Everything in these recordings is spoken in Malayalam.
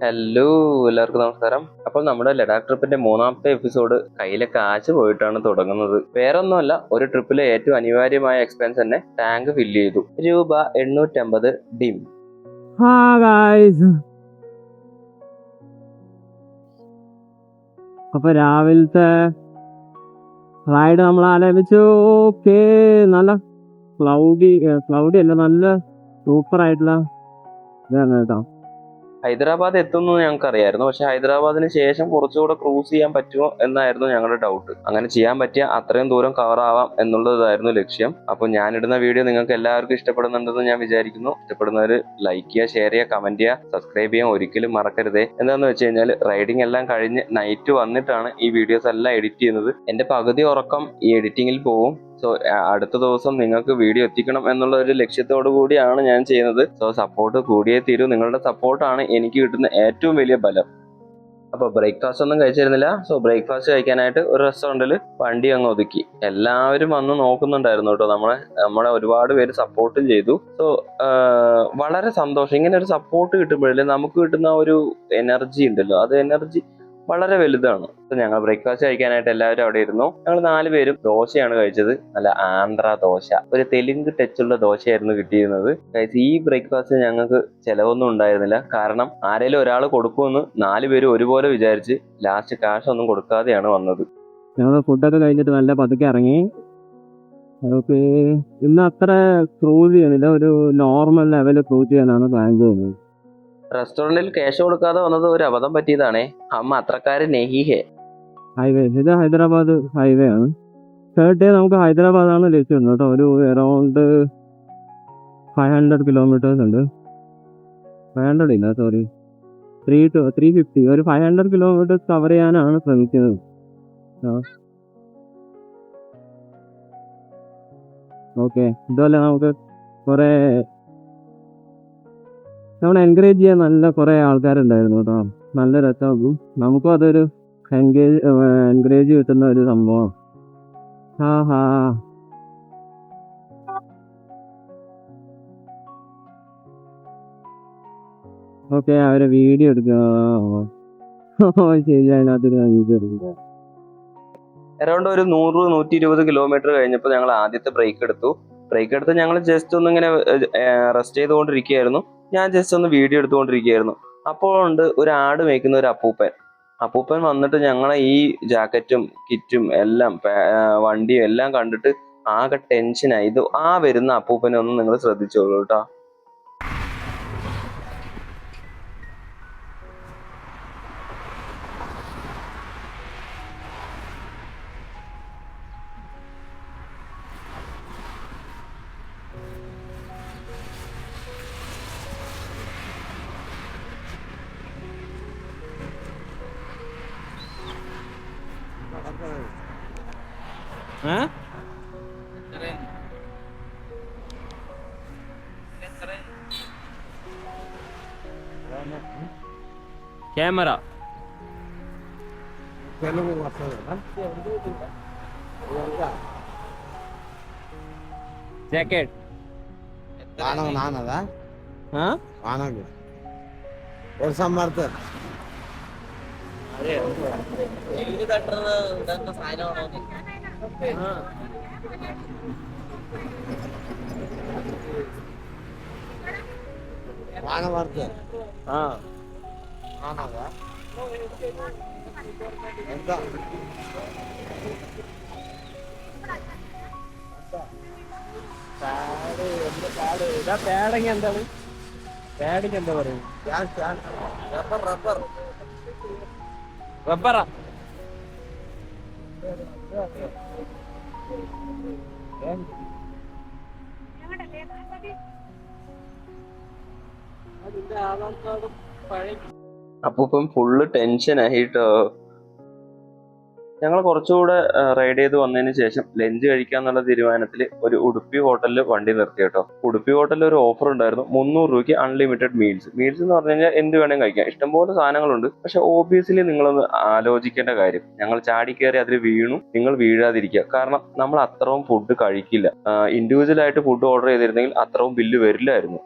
ഹലോ, എല്ലാവർക്കും നമസ്കാരം. അപ്പോൾ നമ്മുടെ ലഡാക്ക് ട്രിപ്പിന്റെ 3ാമത്തെ എപ്പിസോഡ് കയ്യിലെ കാശ് പോയിട്ടാണ് തുടങ്ങുന്നത്. വേറൊന്നുമല്ല, ഒരു ട്രിപ്പിലെ ഏറ്റവും അനിവാര്യമായ എക്സ്പെൻസ് തന്നെ ടാങ്ക് ഫില്ല് ചെയ്തു. രൂപ 850 ഡിം. അപ്പൊ രാവിലത്തെ റൈഡ് നമ്മൾ ആരംഭിച്ചു. ഓക്കെ, നല്ല ക്ലൗഡി അല്ല, നല്ല സൂപ്പർ ആയിട്ടുള്ള ഇതാണ് കേട്ടോ. ഹൈദരാബാദ് എത്തുമെന്ന് ഞങ്ങൾക്ക് അറിയായിരുന്നു. പക്ഷെ ഹൈദരാബാദിന് ശേഷം കുറച്ചുകൂടെ ക്രൂസ് ചെയ്യാൻ പറ്റുമോ എന്നായിരുന്നു ഞങ്ങളുടെ ഡൗട്ട്. അങ്ങനെ ചെയ്യാൻ പറ്റിയ അത്രയും ദൂരം കവർ ആവാം എന്നുള്ളതായിരുന്നു ലക്ഷ്യം. അപ്പോൾ ഞാനിടുന്ന വീഡിയോ നിങ്ങൾക്ക് എല്ലാവർക്കും ഇഷ്ടപ്പെടുന്നുണ്ടെന്ന് ഞാൻ വിചാരിക്കുന്നു. ഇഷ്ടപ്പെടുന്നവർ ലൈക്ക് ചെയ്യുക, ഷെയർ ചെയ്യുക, കമന്റ് ചെയ്യുക, സബ്സ്ക്രൈബ് ചെയ്യാൻ ഒരിക്കലും മറക്കരുതേ. എന്താണെന്ന് വെച്ച് കഴിഞ്ഞാൽ റൈഡിങ് എല്ലാം കഴിഞ്ഞ് നൈറ്റ് വന്നിട്ടാണ് ഈ വീഡിയോസ് എല്ലാം എഡിറ്റ് ചെയ്യുന്നത്. എൻ്റെ പകുതി ഉറക്കം ഈ എഡിറ്റിങ്ങിൽ പോവും. സോ അടുത്ത ദിവസം നിങ്ങൾക്ക് വീഡിയോ എത്തിക്കണം എന്നുള്ള ഒരു ലക്ഷ്യത്തോടു കൂടിയാണ് ഞാൻ ചെയ്യുന്നത്. സോ സപ്പോർട്ട് കൂടിയേ തീരൂ. നിങ്ങളുടെ സപ്പോർട്ടാണ് എനിക്ക് കിട്ടുന്ന ഏറ്റവും വലിയ ബലം. അപ്പോൾ ബ്രേക്ക്ഫാസ്റ്റ് ഒന്നും കഴിച്ചിരുന്നില്ല. സോ ബ്രേക്ക്ഫാസ്റ്റ് കഴിക്കാനായിട്ട് ഒരു റെസ്റ്റോറൻറ്റിൽ വണ്ടി അങ്ങ് ഒതുക്കി. എല്ലാവരും വന്ന് നോക്കുന്നുണ്ടായിരുന്നു കേട്ടോ. നമ്മളെ ഒരുപാട് പേര് സപ്പോർട്ടും ചെയ്തു. സോ വളരെ സന്തോഷം. ഇങ്ങനെ ഒരു സപ്പോർട്ട് കിട്ടുമ്പോഴല്ലേ നമുക്ക് കിട്ടുന്ന ഒരു എനർജി ഉണ്ടല്ലോ, അത് എനർജി വളരെ വലുതാണ്. ഞങ്ങൾ ബ്രേക്ക്ഫാസ്റ്റ് കഴിക്കാനായിട്ട് എല്ലാവരും അവിടെ ഇരുന്നു. ഞങ്ങൾ 4 പേരും ദോശയാണ് കഴിച്ചത്. നല്ല ആന്ധ്ര ദോശ, ഒരു തെലുങ്ക് ടച്ചുള്ള ദോശയായിരുന്നു കിട്ടിയിരുന്നത്. ഈ ബ്രേക്ക്ഫാസ്റ്റ് ഞങ്ങൾക്ക് ചിലവൊന്നും ഉണ്ടായിരുന്നില്ല. കാരണം ആരെങ്കിലും ഒരാൾ കൊടുക്കുമെന്ന് 4 പേരും ഒരുപോലെ വിചാരിച്ച് ലാസ്റ്റ് കാശ് ഒന്നും കൊടുക്കാതെയാണ് വന്നത്. ഞങ്ങൾ ഫുഡൊക്കെ കഴിഞ്ഞിട്ട് നല്ല പതുക്കെ ഇറങ്ങി. നമുക്ക് ഇന്ന് അത്ര ക്രൂസ് ചെയ്യുന്നില്ല, ഒരു നോർമൽ ലെവൽ ക്രൂസ് ചെയ്യാനാണ് പ്ലാൻ ചെയ്യുന്നത്. റെസ്റ്റോറന്റിൽ ക്യാഷ് കൊടുക്കാതെ വന്നത് ഒരു അബദ്ധം പറ്റിയതാണേ. അമ്മ അത്രക്കാര് നെഹിഹേ. ഹൈവേ, ഇത് ഹൈദരാബാദ് ഹൈവേ ആണ്. തേർഡ് ഡേ നമുക്ക് ഹൈദരാബാദാണ് ലക്ഷ്യം കേട്ടോ. ഒരു അറൗണ്ട് 500 കിലോമീറ്റേഴ്സ് ഉണ്ട്. 500 ഇല്ല, സോറി, 350, ഒരു 500 കിലോമീറ്റേഴ്സ് കവർ ചെയ്യാനാണ് ശ്രമിക്കുന്നത്. ഓക്കെ, ഇതുപോലെ നമുക്ക് കുറെ നമ്മളെ എൻകറേജ് ചെയ്യാൻ നല്ല കുറെ ആൾക്കാരുണ്ടായിരുന്നു കേട്ടോ. നല്ല രസമാകും, നമുക്കും അതൊരു എൻകറേജ് കിട്ടുന്ന ഒരു സംഭവം. ഓക്കെ, അവരെ വീഡിയോ എടുക്കുക. ശരി, അതിനകത്തൊരു വീഡിയോ എടുക്കുക. അറൗണ്ട് ഒരു 100-120 കിലോമീറ്റർ കഴിഞ്ഞപ്പോൾ ഞങ്ങൾ ആദ്യത്തെ ബ്രേക്ക് എടുത്ത് ഞങ്ങൾ ജസ്റ്റ് ഒന്ന് ഇങ്ങനെ റെസ്റ്റ് ചെയ്തുകൊണ്ടിരിക്കുകയായിരുന്നു. ഞാൻ ജസ്റ്റ് ഒന്ന് വീഡിയോ എടുത്തുകൊണ്ടിരിക്കുകയായിരുന്നു. അപ്പോൾ ഉണ്ട് ഒരു ആട് മേയ്ക്കുന്ന ഒരു അപ്പൂപ്പൻ വന്നിട്ട് ഞങ്ങളെ ഈ ജാക്കറ്റും കിറ്റും എല്ലാം വണ്ടിയും എല്ലാം കണ്ടിട്ട് ആകെ ടെൻഷനായി. ഇത് വരുന്ന അപ്പൂപ്പനെ ഒന്ന് നിങ്ങൾ ശ്രദ്ധിച്ചോളൂ കേട്ടോ. ക്യാമറ జాకెట్ వానకు నానదా వానకు వర్షం పడుతుంది. వాన పడుతుంది. నానదా ఎంత പേടങ്ങ എന്താണ്? പേടങ്ങ എന്താ പറയും? റബ്ബറാ? അപ്പൂപ്പൻ ഫുള്ള് ടെൻഷനായിട്ടോ. ഞങ്ങൾ കുറച്ചുകൂടെ റൈഡ് ചെയ്ത് വന്നതിന് ശേഷം ലഞ്ച് കഴിക്കാന്നുള്ള തീരുമാനത്തിൽ ഒരു ഉടുപ്പി ഹോട്ടലിൽ വണ്ടി നിർത്തി കേട്ടോ. ഉടുപ്പി ഹോട്ടലിൽ ഒരു ഓഫർ ഉണ്ടായിരുന്നു, 300 രൂപയ്ക്ക് അൺലിമിറ്റഡ് മീൽസ് എന്ന് പറഞ്ഞു കഴിഞ്ഞാൽ എന്ത് വേണമെങ്കിൽ കഴിക്കാം. ഇഷ്ടംപോലെ സാധനങ്ങളുണ്ട്. പക്ഷെ ഓബിയസ്ലി നിങ്ങളൊന്ന് ആലോചിക്കേണ്ട കാര്യം, ഞങ്ങൾ ചാടിക്കയറി അതിൽ വീണു. നിങ്ങൾ വീഴാതിരിക്കുക, കാരണം നമ്മൾ അത്രയും ഫുഡ് കഴിക്കില്ല. ഇൻഡിവിജ്വൽ ആയിട്ട് ഫുഡ് ഓർഡർ ചെയ്തിരുന്നെങ്കിൽ അത്രയും ബില്ല് വരില്ലായിരുന്നു.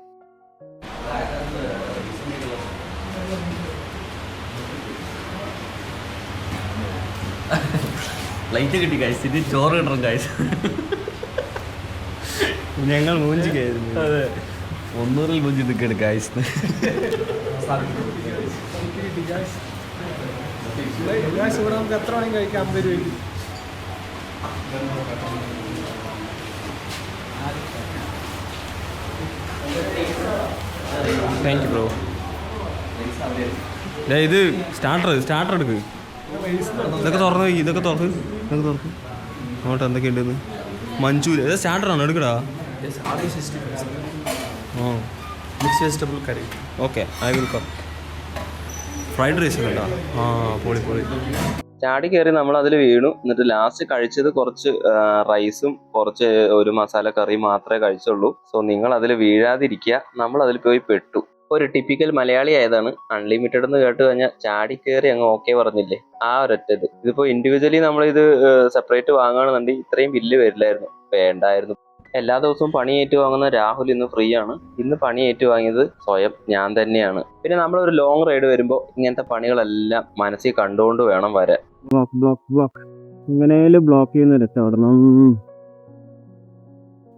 ലൈറ്റ് കിട്ടി ഗൈസ്, ഇനി ചോറ് കിട്ടണം ഗൈസ്. ഞങ്ങൾ മൂഞ്ചിക്കായിരുന്നു. അതെ, 100 മൂഞ്ചി നിൽക്കണം ഗൈസ്. ഇവിടെ നമുക്ക് എത്ര മണി കഴിക്കാം? 50 രൂപയ്ക്ക്. Thank you bro. ഇത് സ്റ്റാർട്ടർ എടുക്ക്. ഇതൊക്കെ തുറന്ന് അങ്ങോട്ട് എന്തൊക്കെയുണ്ടെന്ന്. മഞ്ചൂരി ഇത് സ്റ്റാർട്ടറാണ്, എടുക്കടാ. Mix vegetable curry. Okay, I will come. Fried rice കേട്ടോ. പൊളി. ചാടി കയറി നമ്മൾ അതിൽ വീണു. എന്നിട്ട് ലാസ്റ്റ് കഴിച്ചത് കുറച്ച് റൈസും കുറച്ച് ഒരു മസാല കറിയും മാത്രമേ കഴിച്ചുള്ളൂ. സോ നിങ്ങൾ അതിൽ വീഴാതിരിക്കുക. നമ്മൾ അതിൽ പോയി പെട്ടു. ഒരു ടിപ്പിക്കൽ മലയാളി ആയതാണ്. അൺലിമിറ്റഡ് എന്ന് കേട്ട് കഴിഞ്ഞാൽ ചാടി കയറി അങ്ങ് ഓക്കെ പറഞ്ഞില്ലേ, ആ ഒരൊറ്റത്. ഇതിപ്പോ ഇൻഡിവിജ്വലി നമ്മളിത് സെപ്പറേറ്റ് വാങ്ങുകയാണെന്നുണ്ടെങ്കിൽ ഇത്രയും ബില്ല് വരില്ലായിരുന്നു, വേണ്ടായിരുന്നു. എല്ലാ ദിവസവും പണി ഏറ്റു വാങ്ങുന്ന രാഹുൽ ഇന്ന് ഫ്രീ ആണ്. ഇന്ന് പണി ഏറ്റു വാങ്ങിയത് സ്വയം ഞാൻ തന്നെയാണ്. പിന്നെ നമ്മളൊരു ലോങ് റൈഡ് വരുമ്പോൾ ഇങ്ങനത്തെ പണികളെല്ലാം മനസ്സിൽ കണ്ടുകൊണ്ട് വേണം വരാൻ. ബ്ലോക്ക് ഇങ്ങനെയും ബ്ലോക്ക് ചെയ്യുന്ന രക്ഷപ്പെടണം.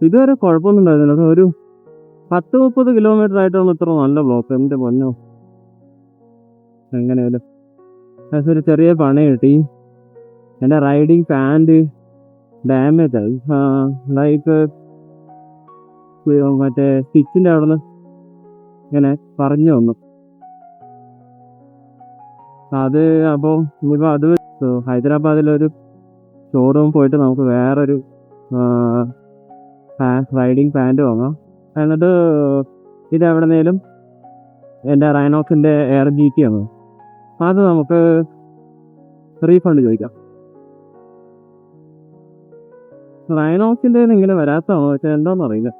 ഇതുവരെ കുഴപ്പമൊന്നും ഉണ്ടായിരുന്നില്ല. ഒരു 10-30 കിലോമീറ്റർ ആയിട്ടാണ് ഇത്ര നല്ല ബ്ലോക്ക്. എന്റെ പൊന്നോ, എങ്ങനെയാലും ഒരു ചെറിയ പണി കിട്ടി. എൻ്റെ റൈഡിങ് പാൻറ് ഡാമേജ് ആയി. ലൈക്ക് മറ്റേ സ്റ്റിച്ചിൻ്റെ അവിടെ നിന്ന് ഇങ്ങനെ പറഞ്ഞു വന്നു അത്. അപ്പോൾ ഇനിയിപ്പോൾ അത് ഹൈദരാബാദിലൊരു ഷോറൂം പോയിട്ട് നമുക്ക് വേറൊരു റൈഡിങ് പാൻറ് വാങ്ങാം. എന്നിട്ട് ഇത് എവിടെന്നേലും എൻ്റെ റൈനോക്സിൻ്റെ എയർ GT ആണ്, അത് നമുക്ക് റീഫണ്ട് ചോദിക്കാം. റൈനോക്സിൻ്റെ ഇങ്ങനെ വരാത്തതാണോ വെച്ചാൽ എന്താണെന്ന് അറിയില്ല.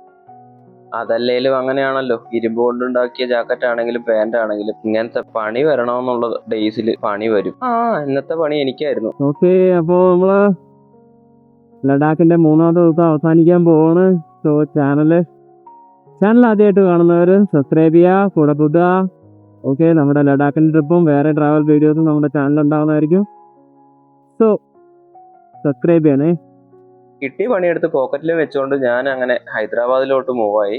അതല്ലേലും അങ്ങനെയാണല്ലോ, ഇരുമ്പ് കൊണ്ടുണ്ടാക്കിയ ജാക്കറ്റ് ആണെങ്കിലും പാന്റ് ആണെങ്കിലും ഇങ്ങനത്തെ പണി വരണമെന്നുള്ള ഡേയ്സിൽ പണി വരും. ഇന്നത്തെ പണി എനിക്കായിരുന്നു. ഓക്കെ, അപ്പോൾ നമ്മള് ലഡാക്കിന്റെ 3ാമത്തെ ദിവസം അവസാനിക്കാൻ പോവാണ്. സോ ചാനൽ ആദ്യമായിട്ട് കാണുന്നവർ സബ്സ്ക്രൈബ് ചെയ്യുക, കൂടെ കൂട്ടുക. ഓക്കെ, നമ്മുടെ ലഡാക്കിന്റെ ട്രിപ്പും വേറെ ട്രാവൽ വീഡിയോസും നമ്മുടെ ചാനൽ ഉണ്ടാവുന്നതായിരിക്കും. സോ സബ്സ്ക്രൈബ് ചെയ്യണേ. കിട്ടിയ പണിയെടുത്ത് പോക്കറ്റിൽ വെച്ചുകൊണ്ട് ഞാൻ അങ്ങനെ ഹൈദരാബാദിലോട്ട് മൂവായി.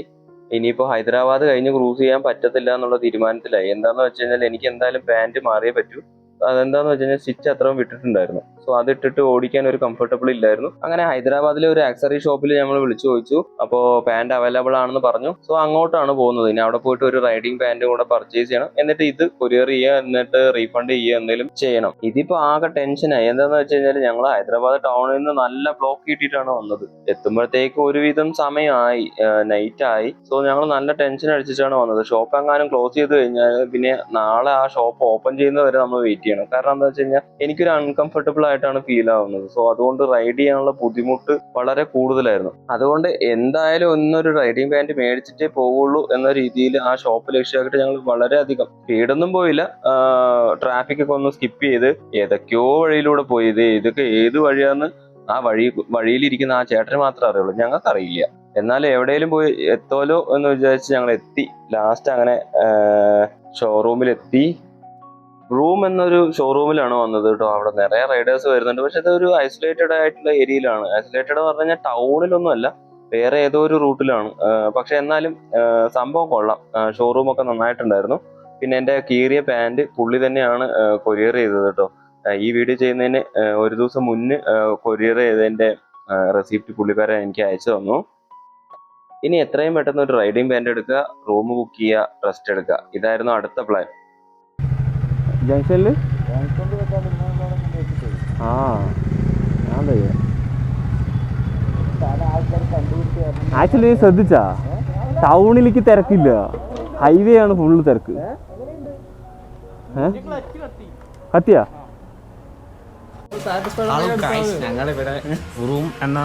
ഇനിയിപ്പോൾ ഹൈദരാബാദ് കഴിഞ്ഞ് ക്രൂസ് ചെയ്യാൻ പറ്റത്തില്ല എന്നുള്ള തീരുമാനത്തിലായി. എന്താണെന്ന് വെച്ച് കഴിഞ്ഞാൽ എനിക്ക് എന്തായാലും പാൻറ് മാറിയേ പറ്റൂ. അതെന്താന്ന് വെച്ച് കഴിഞ്ഞാൽ സ്റ്റിച്ച് അത്രയും വിട്ടിട്ടുണ്ടായിരുന്നു. സോ അതിട്ടിട്ട് ഓടിക്കാൻ ഒരു കംഫർട്ടബിൾ ഇല്ലായിരുന്നു. അങ്ങനെ ഹൈദരാബാദിലെ ഒരു ആക്സറി ഷോപ്പിൽ നമ്മൾ വിളിച്ചു ചോദിച്ചു. അപ്പോൾ പാൻറ് അവൈലബിൾ ആണെന്ന് പറഞ്ഞു. സോ അങ്ങോട്ടാണ് പോകുന്നത്. ഇനി അവിടെ പോയിട്ട് ഒരു റൈഡിങ് പാൻറ് കൂടെ പർച്ചേസ് ചെയ്യണം. എന്നിട്ട് ഇത് കൊറിയർ ചെയ്യുക, എന്നിട്ട് റീഫണ്ട് ചെയ്യുക, എന്തെങ്കിലും ചെയ്യണം. ഇതിപ്പോൾ ആകെ ടെൻഷനായി. എന്താണെന്ന് വെച്ച് കഴിഞ്ഞാൽ ഞങ്ങൾ ഹൈദരാബാദ് ടൗണിൽ നിന്ന് നല്ല ബ്ലോക്ക് കിട്ടിയിട്ടാണ് വന്നത്. എത്തുമ്പോഴത്തേക്കും ഒരുവിധം സമയമായി, നൈറ്റ് ആയി. സോ ഞങ്ങൾ നല്ല ടെൻഷൻ അടിച്ചിട്ടാണ് വന്നത്. ഷോപ്പ് എങ്ങാനും ക്ലോസ് ചെയ്ത് കഴിഞ്ഞാൽ പിന്നെ നാളെ ആ ഷോപ്പ് ഓപ്പൺ ചെയ്യുന്നവരെ നമ്മൾ വെയിറ്റ് ചെയ്യണം. കാരണം എന്താ വെച്ച് കഴിഞ്ഞാൽ എനിക്കൊരു അൺകംഫർട്ടബിൾ ആയിട്ടാണ് ഫീൽ ആവുന്നത്. സോ അതുകൊണ്ട് റൈഡ് ചെയ്യാനുള്ള ബുദ്ധിമുട്ട് വളരെ കൂടുതലായിരുന്നു. അതുകൊണ്ട് എന്തായാലും ഒന്നൊരു റൈഡിങ് പാൻറ് മേടിച്ചിട്ടേ പോവുള്ളൂ എന്ന രീതിയിൽ ആ ഷോപ്പ് ലക്ഷ്യമാക്കിയിട്ട് ഞങ്ങൾ വളരെയധികം സ്പീഡൊന്നും പോയില്ല. ട്രാഫിക് ഒക്കെ ഒന്ന് സ്കിപ്പ് ചെയ്ത് ഏതൊക്കെയോ വഴിയിലൂടെ പോയി. ഇതൊക്കെ ഏത് വഴിയാന്ന് ആ വഴിയിലിരിക്കുന്ന ആ ചേട്ടന് മാത്രമേ അറിയുള്ളൂ, ഞങ്ങൾക്ക് അറിയില്ല. എന്നാൽ എവിടെയെങ്കിലും പോയി എത്തോലോ എന്ന് വിചാരിച്ച് ഞങ്ങൾ എത്തി. ലാസ്റ്റ് അങ്ങനെ ഷോറൂമിലെത്തി. റൂം എന്നൊരു ഷോറൂമിലാണ് വന്നത് കേട്ടോ. അവിടെ നിറയെ റൈഡേഴ്സ് വരുന്നുണ്ട്. പക്ഷെ ഇതൊരു ഐസൊലേറ്റഡ് ആയിട്ടുള്ള ഏരിയയിലാണ്. ഐസൊലേറ്റഡ് എന്ന് പറഞ്ഞു കഴിഞ്ഞാൽ ടൗണിലൊന്നും അല്ല, വേറെ ഏതോ ഒരു റൂട്ടിലാണ്. പക്ഷെ എന്നാലും സംഭവം കൊള്ളാം. ഷോറൂമൊക്കെ നന്നായിട്ടുണ്ടായിരുന്നു. പിന്നെ എൻ്റെ കീറിയ പാൻറ് പുള്ളി തന്നെയാണ് കൊറിയർ ചെയ്തത് കേട്ടോ. ഈ വീഡിയോ ചെയ്യുന്നതിന് ഒരു ദിവസം മുന്നേ കൊറിയർ ചെയ്തതിൻ്റെ റെസിപ്റ്റ് പുള്ളിക്കാരൻ എനിക്ക് അയച്ചു തന്നു. ഇനി എത്രയും പെട്ടെന്ന് ഒരു റൈഡിങ് പാൻറ് എടുക്കുക, റൂം ബുക്ക് ചെയ്യുക, റെസ്റ്റ് എടുക്കുക. ഇതായിരുന്നു അടുത്ത പ്ലാൻ. ജംഗ്ഷനിൽ ആക്ച്വലി ശ്രദ്ധിച്ചാ ടൗണിലേക്ക് തിരക്കില്ല, ഹൈവേ ആണ് ഫുള്ള് തിരക്ക്. കത്തിയാ ഞങ്ങളിവിടെ റൂം എന്ന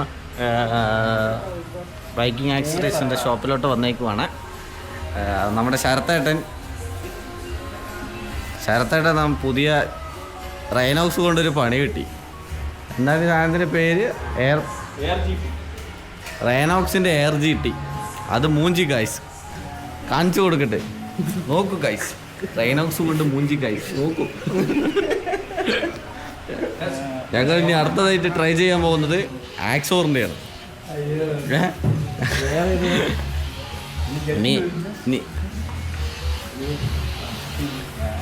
ബൈക്കിംഗ് ആക്സസറീസിൻ്റെ ഷോപ്പിലോട്ട് വന്നേക്കുവാണ്. നമ്മുടെ ശരത്തേട്ടൻ നാം പുതിയ റൈനോക്സ് കൊണ്ടൊരു പണി കിട്ടി. എന്താണ് സാധനത്തിൻ്റെ പേര്? റൈനോക്സിൻ്റെ എയർ GT. അത് മൂഞ്ചി ഗൈസ്, കാണിച്ചു കൊടുക്കട്ടെ. നോക്കൂ ഗൈസ്, റൈനോക്സ് കൊണ്ട് മൂഞ്ചി ഗൈസ്, നോക്കൂ. ഞങ്ങൾ ഇനി അടുത്തതായിട്ട് ട്രൈ ചെയ്യാൻ പോകുന്നത് ആക്സോറിൻ്റെയാണ്.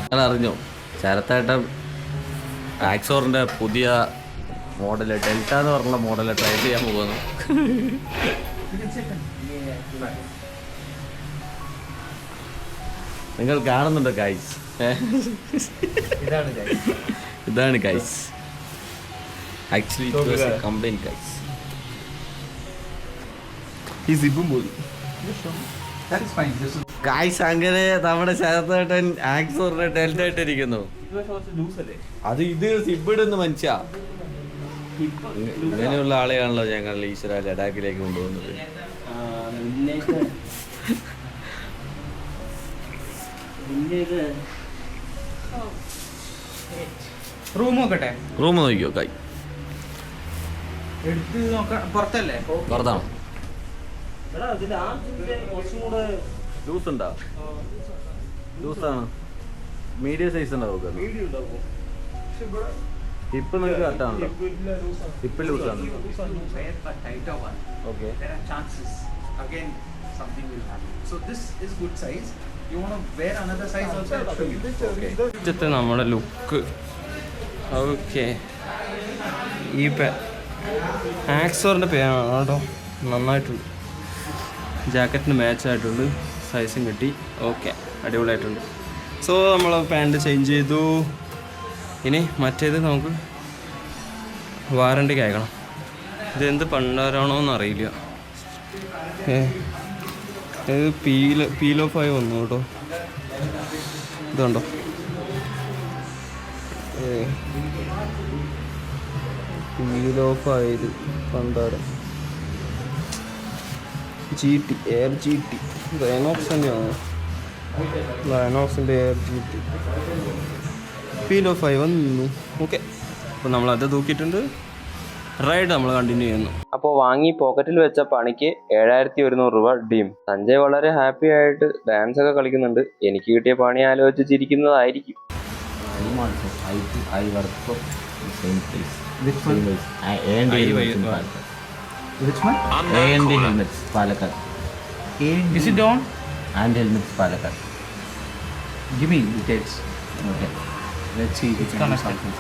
നിങ്ങൾ അറിഞ്ഞോ ശരത്തേട്ടൻ ആക്സോറിൻ്റെ പുതിയ മോഡൽ ഡെൽറ്റ എന്ന് പറഞ്ഞ മോഡൽ ട്രൈ ചെയ്യാൻ പോകുന്നു. നിങ്ങൾ കാണുന്നുണ്ടോ ഗൈസ്? ഇതാണ് guys. Actually complaint guys. Guys അങ്ങനെ നമ്മുടെ ശരത്തേട്ടൻ ആക്സോറിന്റെ ഡെൽറ്റ ആയിട്ടിരിക്കുന്നു. അത് ഇത് സിബിടുന്ന് മനുഷ്യ ഇങ്ങനെയുള്ള ആളെയാണല്ലോ ഞങ്ങൾ ഈശ്വര ലഡാക്കിലേക്ക് കൊണ്ടുപോകുന്നത്. റൂം നോക്കട്ടെ, റൂം നോക്കിയോ കൈ എടുത്ത് നോക്കാം. പുറത്തല്ലേ? പുറത്താണോ? ജ്യൂസ് ഉണ്ടോ? ജ്യൂസാണ് മീഡിയം സൈസ് ഉണ്ടാവും. ഇപ്പൊ നിങ്ങൾക്ക് കറക്റ്റാണല്ലോ. ഇപ്പൊ ലൂസാണ്. ഓക്കെ. നമ്മുടെ ലുക്ക് ഓക്കെ. ഈ ആക്സോറിൻ്റെ പേരാണ് കേട്ടോ, നന്നായിട്ടുണ്ട്. ജാക്കറ്റിന് മാച്ച് ആയിട്ടുണ്ട്, സൈസും കിട്ടി. ഓക്കെ, അടിപൊളിയായിട്ടുണ്ട്. സോ നമ്മൾ പാൻറ് ചേഞ്ച് ചെയ്തു. ഇനി മറ്റേത് നമുക്ക് വാറണ്ടിക്ക് അയക്കണം. ഇതെന്ത് പണ്ടാരാണോ എന്നറിയില്ല. ഇത് പീൽ ഓഫ് ആയി വന്നു കേട്ടോ. ഇതുണ്ടോ, പീൽ ഓഫ് ആയത് പണ്ടാരം. GT എയർ GT റൈനോക്സ് തന്നെയാണ്. റൈനോക്സിൻ്റെ എയർ GT പീൽ ഓഫ് ആയി വന്നു. ഓക്കെ, അപ്പോൾ നമ്മളത് തൂക്കിയിട്ടുണ്ട്. റൈഡ് നമ്മൾ കണ്ടിന്യൂ ചെയ്യുന്നു. അപ്പോൾ വാങ്ങി പോക്കറ്റിൽ വെച്ച പണിക്ക് 7100 രൂപ ഡീം. സഞ്ജയ് വളരെ ഹാപ്പി ആയിട്ട് ഡാൻസ് ഒക്കെ കളിക്കുന്നുണ്ട്. എനിക്ക് കിട്ടിയ പണി ആലോചിച്ച് ചിരിക്കുന്നതായിരിക്കും. Which one? A&D Helmets, Palakkad. Is it on? And Helmets, Palakkad. Give me details. Okay. Let's see. It's gonna something.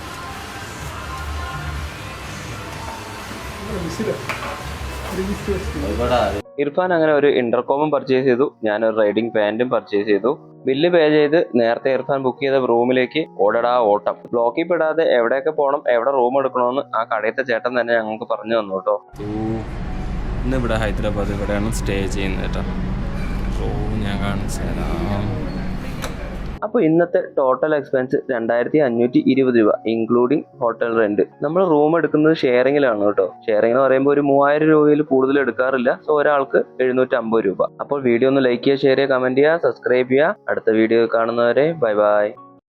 Irfan അങ്ങനെ ഒരു ഇന്റർകോമും പർച്ചേസ് ചെയ്തു. ഞാനൊരു റൈഡിങ് പാൻറ്റും പർച്ചേസ് ചെയ്തു. ബില്ല് പേ ചെയ്ത് നേരത്തെ ഇർഫാൻ ബുക്ക് ചെയ്ത റൂമിലേക്ക് ഓടടാ ഓട്ടം. ബ്ലോക്കിൽ പെടാതെ എവിടെയൊക്കെ പോകണം, എവിടെ റൂം എടുക്കണമെന്ന് ആ കടയത്തെ ചേട്ടൻ തന്നെ ഞങ്ങൾക്ക് പറഞ്ഞു തന്നു കേട്ടോ. ഇന്ന് ഇവിടെ ഹൈദരാബാദ് ഇവിടെയാണ് സ്റ്റേ ചെയ്യുന്നത് കേട്ടോ. ഞാൻ കാണിച്ചു തരാം. അപ്പോൾ ഇന്നത്തെ ടോട്ടൽ എക്സ്പെൻസ് 2520 രൂപ ഇൻക്ലൂഡിങ് ഹോട്ടൽ റെന്റ്. നമ്മൾ റൂം എടുക്കുന്നത് ഷെയറിങ്ങിലാണ് കേട്ടോ. ഷെയറിംഗ് എന്ന് പറയുമ്പോൾ ഒരു 3000 രൂപയിൽ കൂടുതൽ എടുക്കാറില്ല. സോ ഒരാൾക്ക് 750 രൂപ. അപ്പോൾ വീഡിയോ ഒന്ന് ലൈക്ക് ചെയ്യുക, ഷെയർ ചെയ്യുക, കമന്റ് ചെയ്യുക, സബ്സ്ക്രൈബ് ചെയ്യുക. അടുത്ത വീഡിയോ കാണുന്നവരെ ബൈ ബൈ.